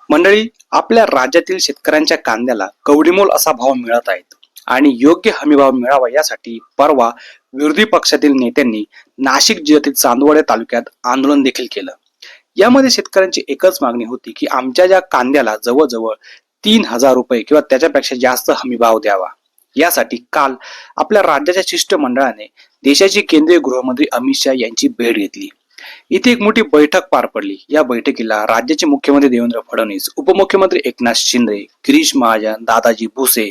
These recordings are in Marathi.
मंडळी, आपल्या राज्यातील शेतकऱ्यांच्या कांद्याला कवडीमोल असा भाव मिळत आहे आणि योग्य हमीभाव मिळावा यासाठी परवा विरोधी पक्षातील नेत्यांनी नाशिक जिल्ह्यातील चांदवड तालुक्यात आंदोलन देखील केलं। यामध्ये शेतकऱ्यांची एकच मागणी होती की आमच्या ज्या कांद्याला जवळजवळ 3,000 रुपये किंवा त्याच्यापेक्षा जास्त हमीभाव द्यावा। यासाठी काल आपल्या राज्याच्या शिष्टमंडळाने देशाचे केंद्रीय गृहमंत्री अमित शहा यांची भेट घेतली। इथे एक मोठी बैठक पार पडली। या बैठकीला राज्याचे मुख्यमंत्री देवेंद्र फडणवीस, उपमुख्यमंत्री एकनाथ शिंदे, गिरीश महाजन, दादाजी भुसे,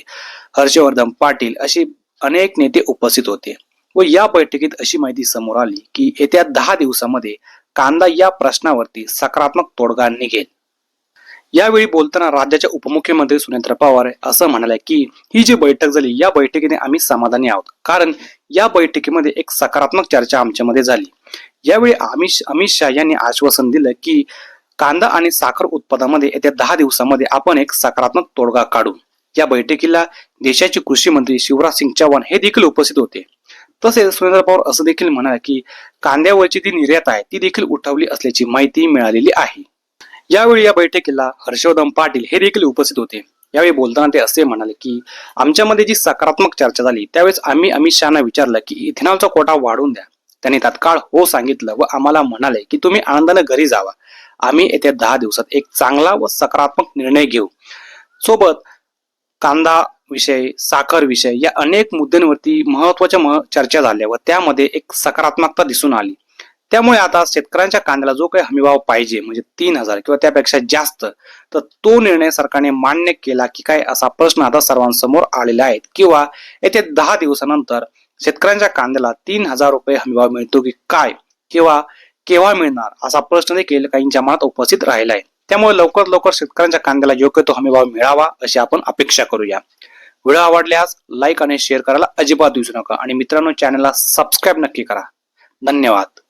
हर्षवर्धन पाटील असे अनेक नेते उपस्थित होते व या बैठकीत अशी माहिती समोर आली की येत्या 10 दिवसांमध्ये कांदा या प्रश्नावरती सकारात्मक तोडगा निघेल। यावेळी बोलताना राज्याचे उपमुख्यमंत्री सुनेत्र पवार असं म्हणाले की ही जी बैठक झाली या बैठकीने आम्ही समाधानी आहोत, कारण या बैठकीमध्ये एक सकारात्मक चर्चा आमच्यामध्ये झाली। यावेळी अमित शहा यांनी आश्वासन दिलं की कांदा आणि साखर उत्पादनामध्ये येत्या 10 दिवसांमध्ये आपण एक सकारात्मक तोडगा काढू। या बैठकीला देशाचे कृषी मंत्री शिवराज सिंग चौहान हे देखील उपस्थित होते। तसेच सुनेत्र पवार असं देखील म्हणाले की कांद्यावरची जी निर्यात आहे ती देखील उठवली असल्याची माहिती मिळालेली आहे। यावेळी या बैठकीला हर्षवर्धन पाटील हे देखील उपस्थित होते। यावेळी बोलताना ते असे म्हणाले की आमच्यामध्ये जी सकारात्मक चर्चा झाली त्यावेळेस आम्ही अमित शहाना विचारलं की इथेनॉलचा कोटा वाढवून द्या। त्यांनी तात्काळ हो सांगितलं व आम्हाला म्हणाले की तुम्ही आनंदाने घरी जावा, आम्ही येत्या 10 दिवसात एक चांगला व सकारात्मक निर्णय घेऊ। सोबत कांदा विषय, साखर विषय या अनेक मुद्द्यांवरती महत्वाच्या चर्चा झाल्या व त्यामध्ये एक सकारात्मकता दिसून आली। त्यामुळे आता शेतकऱ्यांच्या कांद्याला जो काही हमीभाव पाहिजे म्हणजे 3,000 किंवा त्यापेक्षा जास्त, तर तो निर्णय सरकारने मान्य केला की काय असा प्रश्न आता सर्वांसमोर आलेला आहे किंवा येत्या 10 दिवसानंतर शेतकऱ्यांच्या कांद्याला 3,000 रुपये हमीभाव मिळतो की काय किंवा केव्हा मिळणार असा प्रश्न देखील काहींच्या मनात उपस्थित राहिला आहे। त्यामुळे लवकर लवकर शेतकऱ्यांच्या कांद्याला योग्य तो हमीभाव मिळावा अशी आपण अपेक्षा करूया। व्हिडिओ आवडल्यास लाईक आणि शेअर करायला अजिबात विसरू नका आणि मित्रांनो चॅनलला सबस्क्राईब नक्की करा। धन्यवाद।